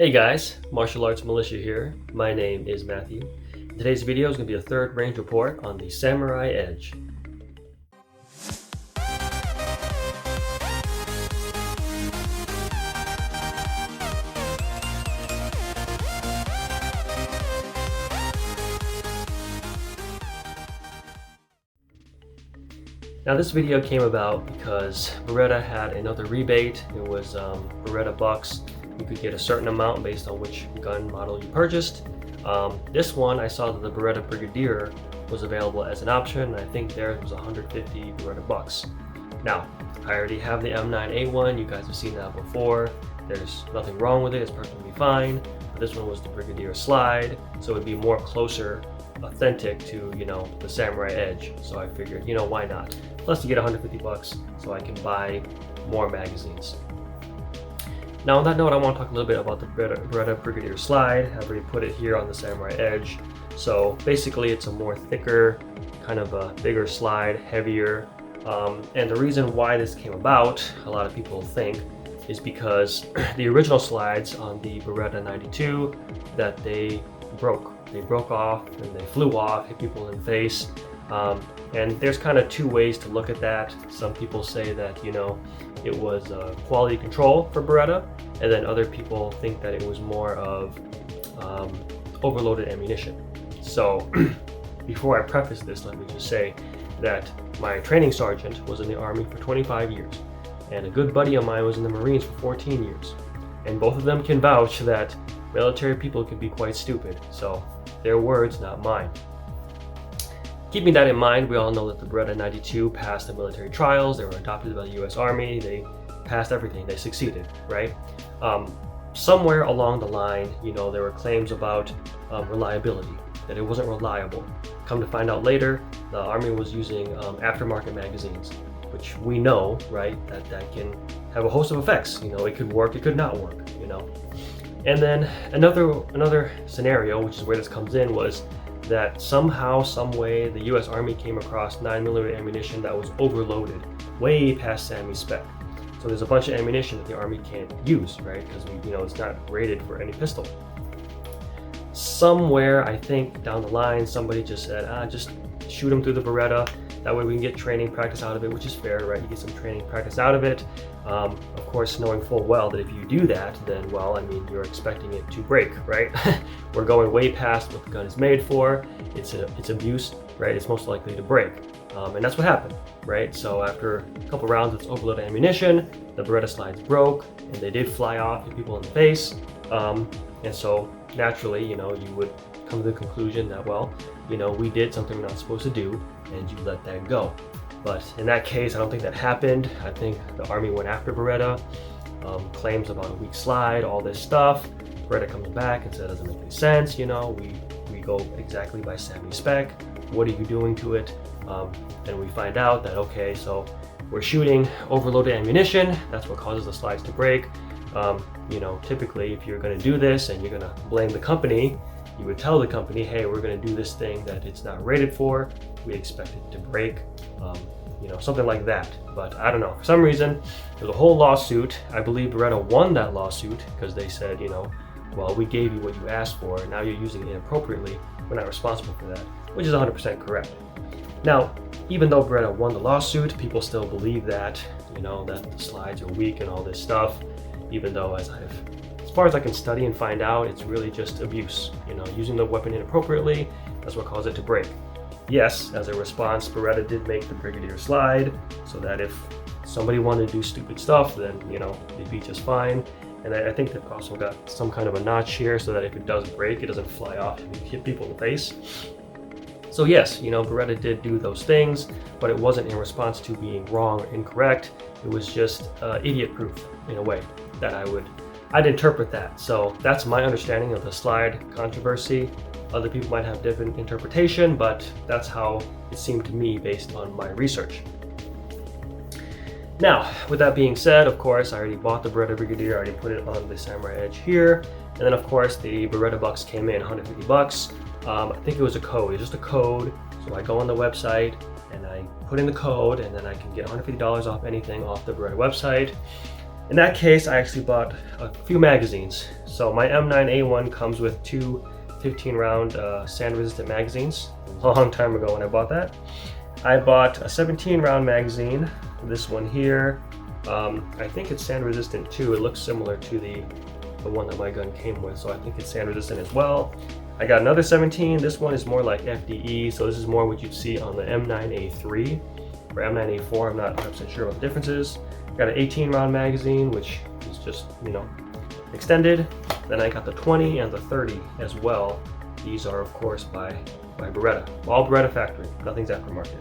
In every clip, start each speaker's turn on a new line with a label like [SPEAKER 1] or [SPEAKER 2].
[SPEAKER 1] Hey guys, Martial Arts Militia here. My name is Matthew. Today's video is going to be a third range report on the Samurai Edge. Now this video came about because Beretta had another rebate. It was Beretta bucks. You could get a certain amount based on which gun model you purchased. This one, I saw that the Beretta Brigadier was available as an option. I think theirs was 150 Beretta bucks. Now, I already have the M9A1. You guys have seen that before. There's nothing wrong with it. It's perfectly fine. But this one was the Brigadier slide, so it would be more closer, authentic to, the Samurai Edge. So I figured, why not? Plus you get 150 bucks, so I can buy more magazines. Now on that note, I want to talk a little bit about the Beretta Brigadier slide. I've already put it here on the Samurai Edge. So basically it's a more thicker, kind of a bigger slide, heavier. And the reason why this came about, a lot of people think, is because the original slides on the Beretta 92, that they broke. They broke off and they flew off, hit people in the face. And there's kind of two ways to look at that. Some people say that, it was quality control for Beretta, and then other people think that it was more of overloaded ammunition. So before I preface this, let me just say that my training sergeant was in the Army for 25 years, and a good buddy of mine was in the Marines for 14 years. And both of them can vouch that military people can be quite stupid. So their words, not mine. Keeping that in mind, we all know that the Beretta 92 passed the military trials. They were adopted by the US Army. They passed everything. They succeeded, right? Somewhere along the line, there were claims about reliability, that it wasn't reliable. Come to find out later, the Army was using aftermarket magazines, which we know, right, that can have a host of effects. It could work, it could not work, And then another scenario, which is where this comes in, was that somehow, some way, the US Army came across 9mm ammunition that was overloaded, way past SAMI spec. So there's a bunch of ammunition that the Army can't use, right? Because it's not rated for any pistol. Somewhere, I think, down the line, somebody just said, just shoot them through the Beretta. That way we can get training practice out of it, which is fair, right? You get some training practice out of it. Of course, knowing full well that if you do that, then, you're expecting it to break, right? We're going way past what the gun is made for. It's abuse, right? It's most likely to break. And that's what happened, right? So after a couple rounds with overloaded ammunition, the Beretta slides broke, and they did fly off, hit people in the face. And so naturally, you would come to the conclusion that, we did something we're not supposed to do, and you let that go. But in that case, I don't think that happened. I think the Army went after Beretta, claims about a weak slide, all this stuff. Beretta comes back and says, it doesn't make any sense, we go exactly by SAMI spec. What are you doing to it? And we find out that, okay, so we're shooting overloaded ammunition. That's what causes the slides to break. Typically, if you're going to do this and you're going to blame the company, you would tell the company, hey, we're going to do this thing that it's not rated for. We expect it to break, something like that. But I don't know. For some reason, there's a whole lawsuit. I believe Beretta won that lawsuit because they said, well, we gave you what you asked for. Now you're using it inappropriately. We're not responsible for that, which is 100% correct. Now, even though Beretta won the lawsuit, people still believe that, that the slides are weak and all this stuff, even though as far as I can study and find out, it's really just abuse. Using the weapon inappropriately, that's what caused it to break. Yes, as a response, Beretta did make the Brigadier slide, so that if somebody wanted to do stupid stuff, then, they'd be just fine. And I think they've also got some kind of a notch here so that if it does break, it doesn't fly off and hit people in the face. So yes, Beretta did do those things, but it wasn't in response to being wrong or incorrect. It was just idiot-proof in a way that I'd interpret that. So that's my understanding of the slide controversy. Other people might have different interpretation, but that's how it seemed to me based on my research. Now, with that being said, of course, I already bought the Beretta Brigadier. I already put it on the Samurai Edge here. And then, of course, the Beretta bucks came in, 150 bucks. I think it was a code. It's just a code. So I go on the website and I put in the code, and then I can get $150 off anything off the Beretta website. In that case, I actually bought a few magazines. So my M9A1 comes with two 15-round sand-resistant magazines. A long time ago when I bought that. I bought a 17-round magazine, this one here. I think it's sand-resistant too. It looks similar to the one that my gun came with, so I think it's sand-resistant as well. I got another 17. This one is more like FDE, so this is more what you'd see on the M9A3 or M9A4. I'm not 100% sure what the difference is. Got an 18-round magazine, which is just, you know, extended. Then I got the 20 and the 30 as well. These are, of course, by Beretta. All Beretta factory, nothing's aftermarket.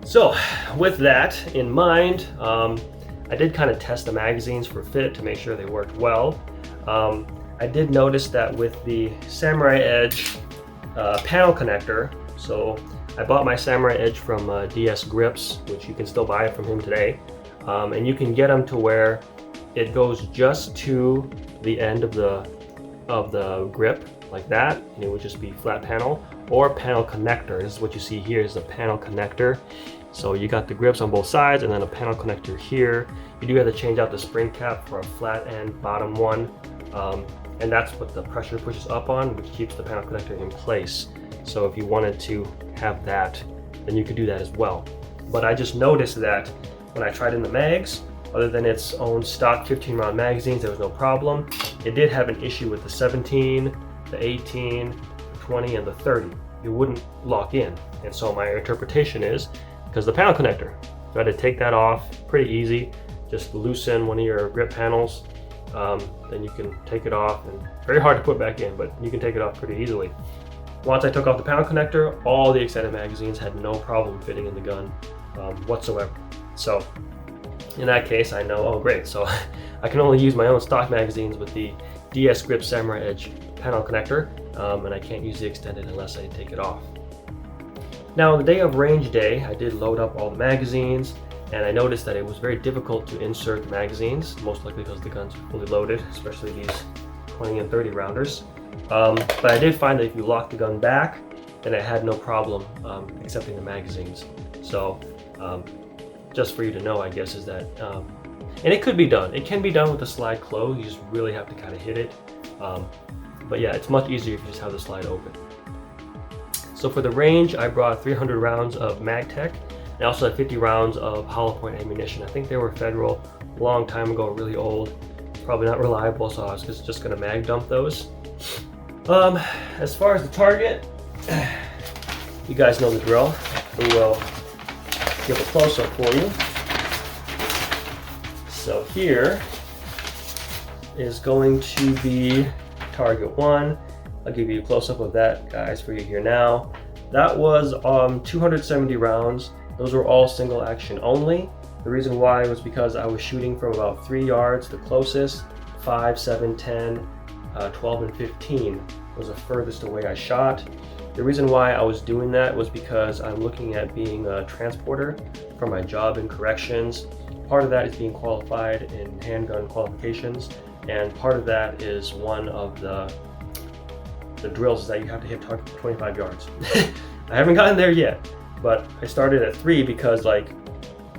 [SPEAKER 1] So, with that in mind, I did kind of test the magazines for fit to make sure they worked well. I did notice that with the Samurai Edge panel connector, so I bought my Samurai Edge from DS Grips, which you can still buy it from him today, and you can get them to where it goes just to the end of the grip like that, and it would just be flat panel or panel connector. This is what you see here is the panel connector. So you got the grips on both sides and then a panel connector here. You do have to change out the spring cap for a flat end bottom one, and that's what the pressure pushes up on, which keeps the panel connector in place. So if you wanted to have that, then you could do that as well. But I just noticed that when I tried in the mags, other than its own stock 15-round magazines, there was no problem. It did have an issue with the 17, the 18, the 20, and the 30. It wouldn't lock in. And so my interpretation is, because the panel connector, so I had to take that off, pretty easy. Just loosen one of your grip panels, then you can take it off, and very hard to put back in, but you can take it off pretty easily. Once I took off the panel connector, all the extended magazines had no problem fitting in the gun whatsoever. So in that case, I know, oh great, so I can only use my own stock magazines with the DS Grip Samurai Edge panel connector, and I can't use the extended unless I take it off. Now, on the day of range day, I did load up all the magazines, and I noticed that it was very difficult to insert the magazines, most likely because the guns are fully loaded, especially these 20 and 30 rounders. But I did find that if you lock the gun back, then it had no problem accepting the magazines. So just for you to know, I guess, is that, and it could be done. It can be done with the slide closed. You just really have to kind of hit it. But yeah, it's much easier if you just have the slide open. So for the range, I brought 300 rounds of MagTech, and I also had 50 rounds of hollow point ammunition. I think they were Federal, a long time ago, really old, probably not reliable, so I was just gonna mag dump those. As far as the target, you guys know the drill. We will give a close-up for you. So here is going to be target 1. I'll give you a close-up of that, guys, for you here now. That was 270 rounds. Those were all single action only. The reason why was because I was shooting from about 3 yards, the closest, 5, 7, 10, 12, and 15 was the furthest away I shot. The reason why I was doing that was because I'm looking at being a transporter for my job in corrections. Part of that is being qualified in handgun qualifications, and part of that is one of the drills is that you have to hit target 25 yards. I haven't gotten there yet, but I started at 3 because, like,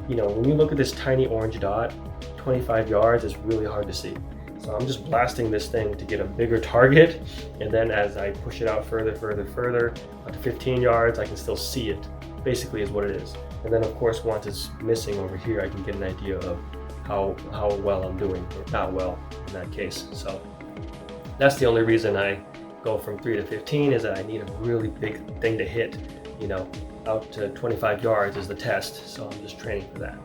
[SPEAKER 1] you know, when you look at this tiny orange dot, 25 yards is really hard to see. So I'm just blasting this thing to get a bigger target, and then as I push it out further, up to 15 yards, I can still see it, basically is what it is. And then of course, once it's missing over here, I can get an idea of how well I'm doing, or not well in that case. So that's the only reason I go from 3 to 15, is that I need a really big thing to hit, you know, out to 25 yards is the test. So I'm just training for that.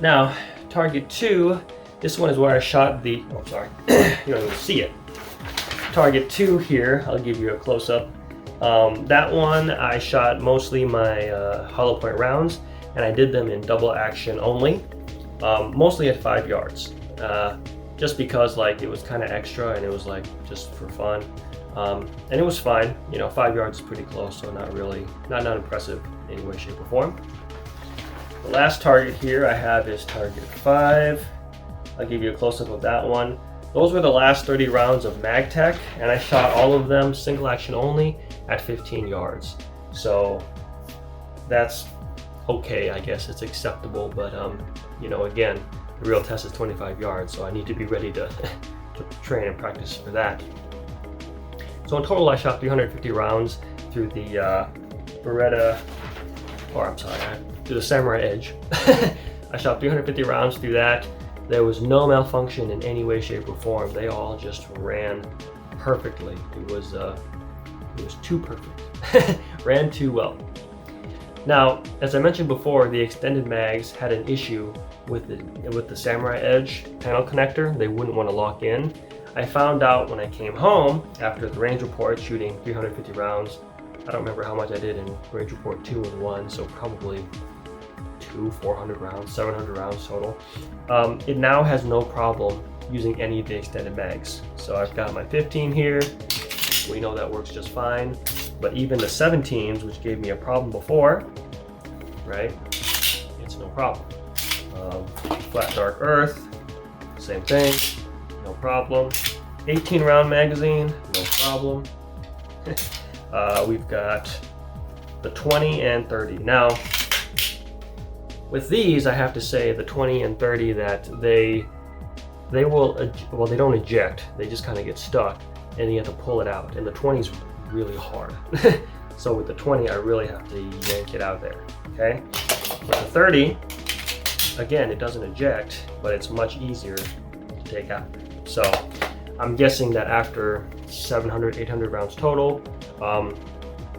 [SPEAKER 1] Now, target 2, this one is where I shot the, oh sorry, you don't even see it. Target 2 here, I'll give you a close-up. That one I shot mostly my hollow point rounds, and I did them in double action only, mostly at 5 yards. Just because, like, it was kind of extra and it was like just for fun, and it was fine. You know, 5 yards is pretty close, so not impressive in any way, shape, or form. The last target here I have is target 5. I'll give you a close-up of that one. Those were the last 30 rounds of MagTech, and I shot all of them single action only at 15 yards. So that's okay, I guess it's acceptable, but you know, again, the real test is 25 yards, so I need to be ready to, to train and practice for that. So in total, I shot 350 rounds through the Beretta, or I'm sorry, through the Samurai Edge. I shot 350 rounds through that. There was no malfunction in any way, shape, or form. They all just ran perfectly. It was too perfect. Ran too well. Now, as I mentioned before, the extended mags had an issue with the Samurai Edge panel connector. They wouldn't want to lock in. I found out when I came home after the range report shooting 350 rounds. I don't remember how much I did in range report 2 and 1, so probably 400 rounds, 700 rounds total. It now has no problem using any of the extended mags. So I've got my 15 here. We know that works just fine. But even the 17s, which gave me a problem before, right? It's no problem. Flat dark earth, same thing, no problem. 18 round magazine, no problem. We've got the 20 and 30. Now, with these, I have to say the 20 and 30 that they will, well, they don't eject, they just kind of get stuck and you have to pull it out. And the 20 is really hard. So with the 20, I really have to yank it out there, okay? With the 30, again, it doesn't eject, but it's much easier to take out. So I'm guessing that after 700, 800 rounds total,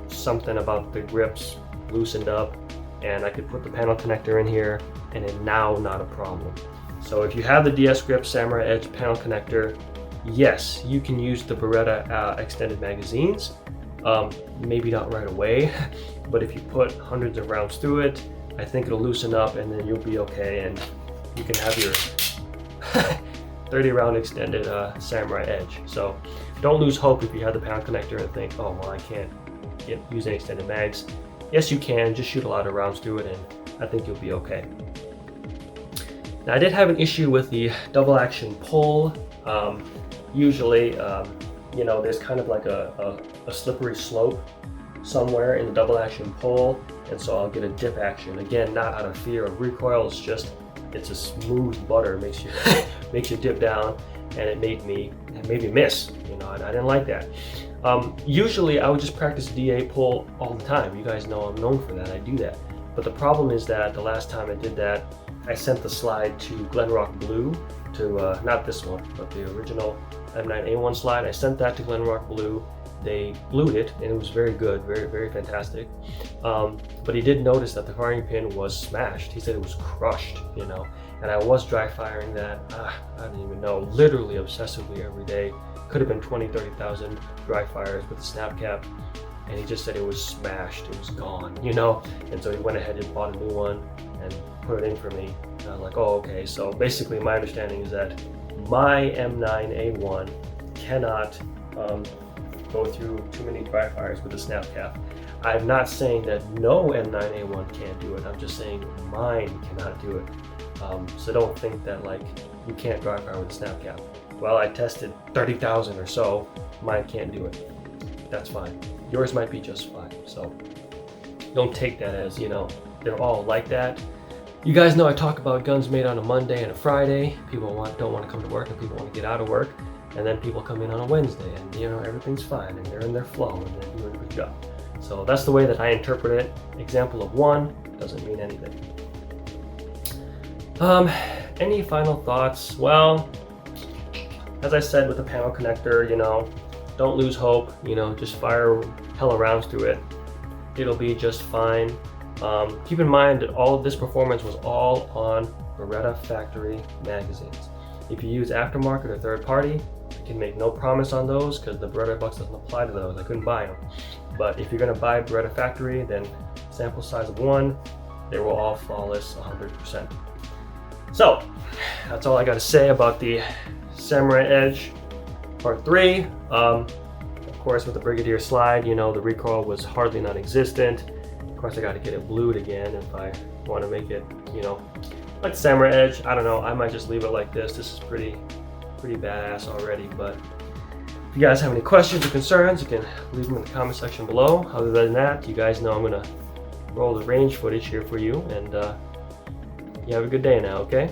[SPEAKER 1] something about the grips loosened up and I could put the panel connector in here and it's now not a problem. So if you have the DS Grip Samurai Edge panel connector, yes, you can use the Beretta extended magazines. Maybe not right away, but if you put hundreds of rounds through it, I think it'll loosen up and then you'll be okay and you can have your 30 round extended Samurai Edge. So don't lose hope if you have the panel connector and think, oh, well, I can't use any extended mags. Yes, you can, just shoot a lot of rounds through it and I think you'll be okay. Now I did have an issue with the double action pull. Usually, you know, there's kind of like a slippery slope somewhere in the double action pull, and so I'll get a dip action. Again, not out of fear of recoil, it's just, it's a smooth butter, it makes you makes you dip down, and it made me miss, you know, and I didn't like that. Usually I would just practice DA pull all the time. You guys know I'm known for that, I do that. But the problem is that the last time I did that, I sent the slide to Glenrock Blue, to not this one, but the original M9A1 slide. I sent that to Glenrock Blue. They glued it and it was very good, very, very fantastic. But he did notice that the firing pin was smashed. He said it was crushed, you know, and I was dry firing that, I don't even know, literally obsessively every day. Could have been 20, 30,000 dry fires with the snap cap. And he just said it was smashed, it was gone, you know? And so he went ahead and bought a new one and put it in for me. And I'm like, oh, okay. So basically my understanding is that my M9A1 cannot go through too many dry fires with the snap cap. I'm not saying that no M9A1 can't do it. I'm just saying mine cannot do it. So don't think that like you can't dry fire with a snap cap. Well, I tested 30,000 or so. Mine can't do it. That's fine. Yours might be just fine. So don't take that as, you know, they're all like that. You guys know I talk about guns made on a Monday and a Friday. People don't want to come to work and people want to get out of work. And then people come in on a Wednesday and, you know, everything's fine and they're in their flow and they're doing a good job. So that's the way that I interpret it. Example of one doesn't mean anything. Any final thoughts? Well, as I said with the panel connector, you know, don't lose hope, you know, just fire hella rounds through it. It'll be just fine. Keep in mind that all of this performance was all on Beretta factory magazines. If you use aftermarket or third party, I can make no promise on those because the Beretta bucks doesn't apply to those. I couldn't buy them. But if you're gonna buy Beretta factory, then sample size of 1, they were all flawless 100%. So that's all I gotta say about the Samurai Edge Part 3. Of course, with the Brigadier slide, you know, the recoil was hardly non-existent. Of course, I got to get it blued again if I want to make it, you know, like the Samurai Edge. I don't know. I might just leave it like this. This is pretty badass already. But if you guys have any questions or concerns, you can leave them in the comment section below. Other than that, you guys know I'm gonna roll the range footage here for you, and you have a good day now, okay?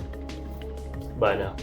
[SPEAKER 1] Bye now.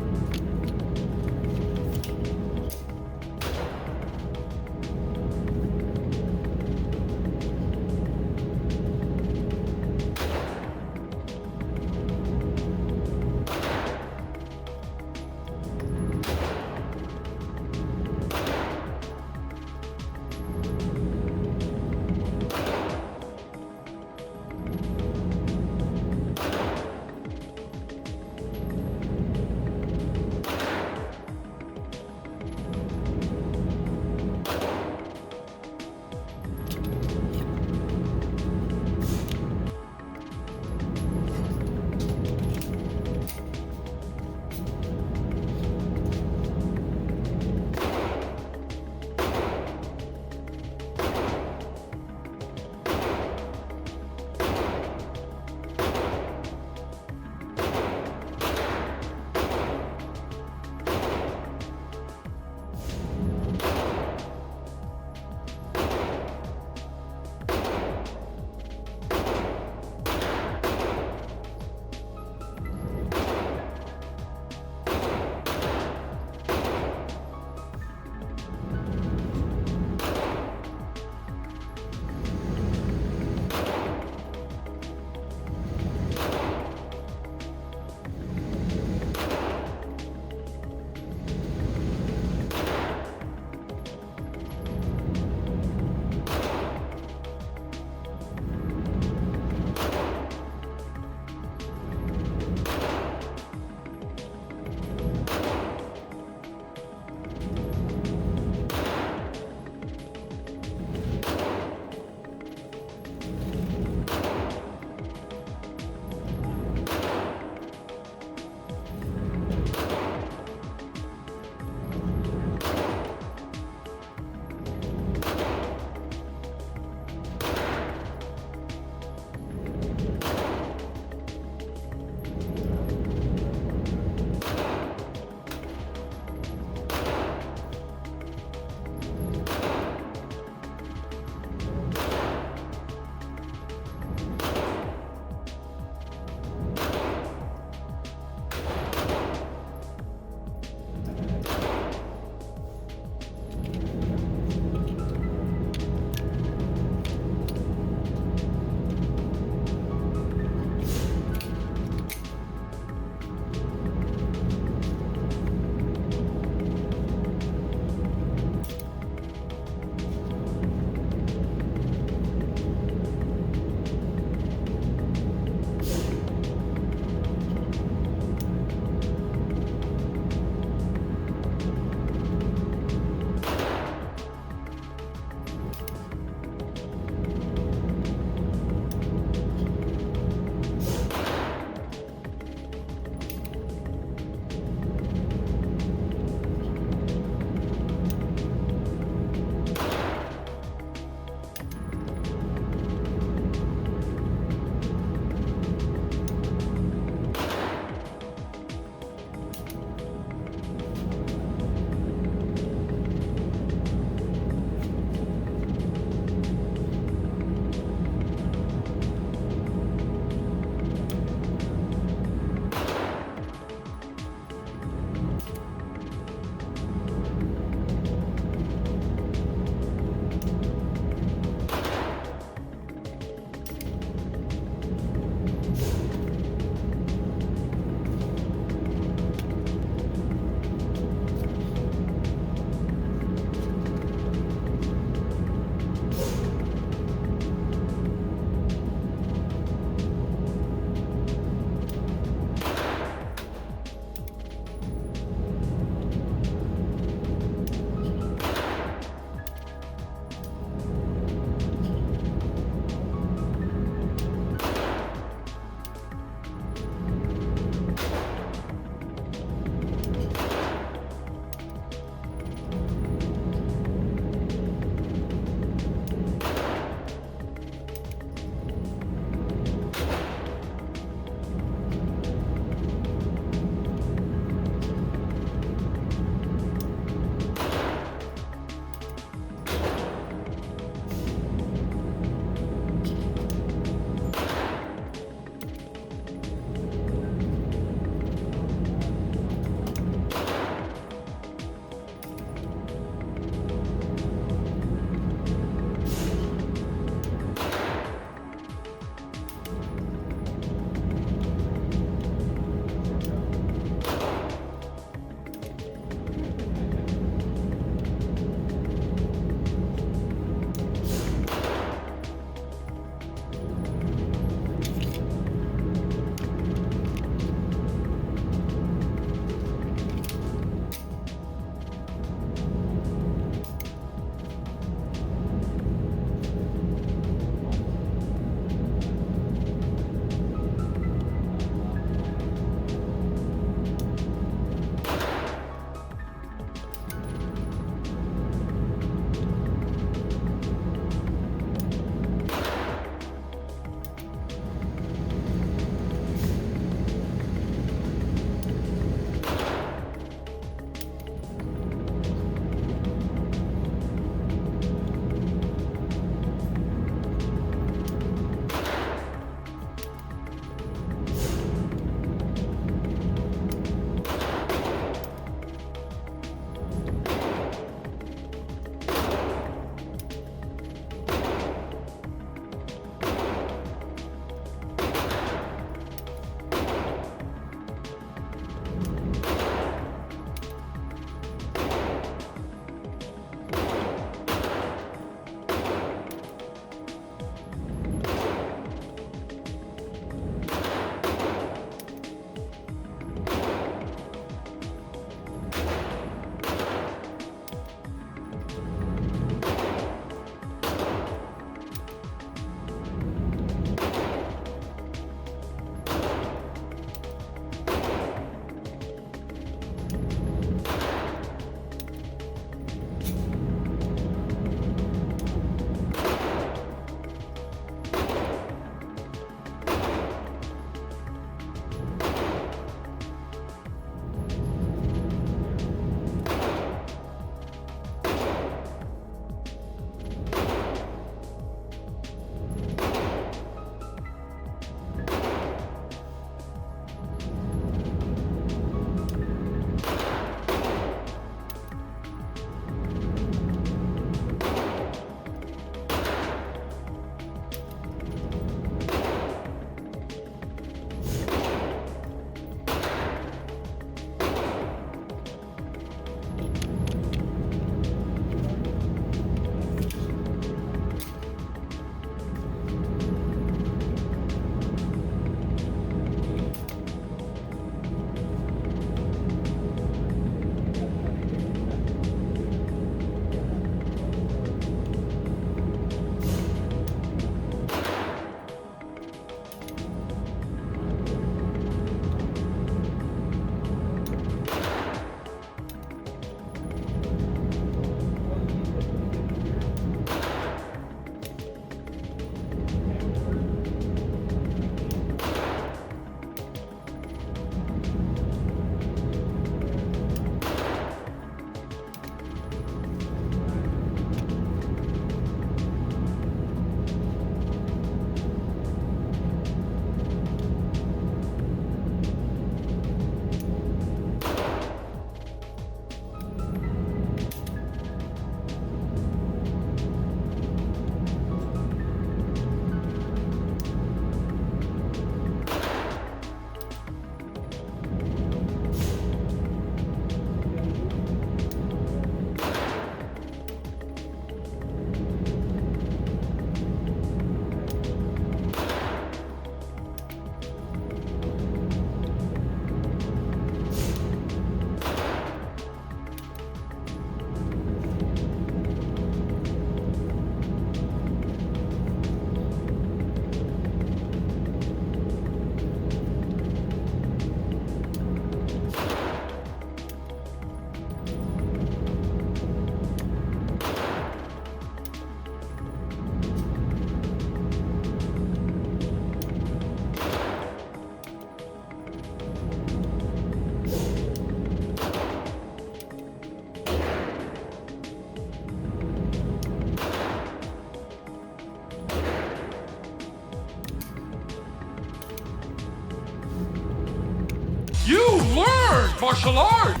[SPEAKER 2] You learned martial arts!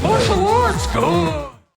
[SPEAKER 2] Martial arts, go!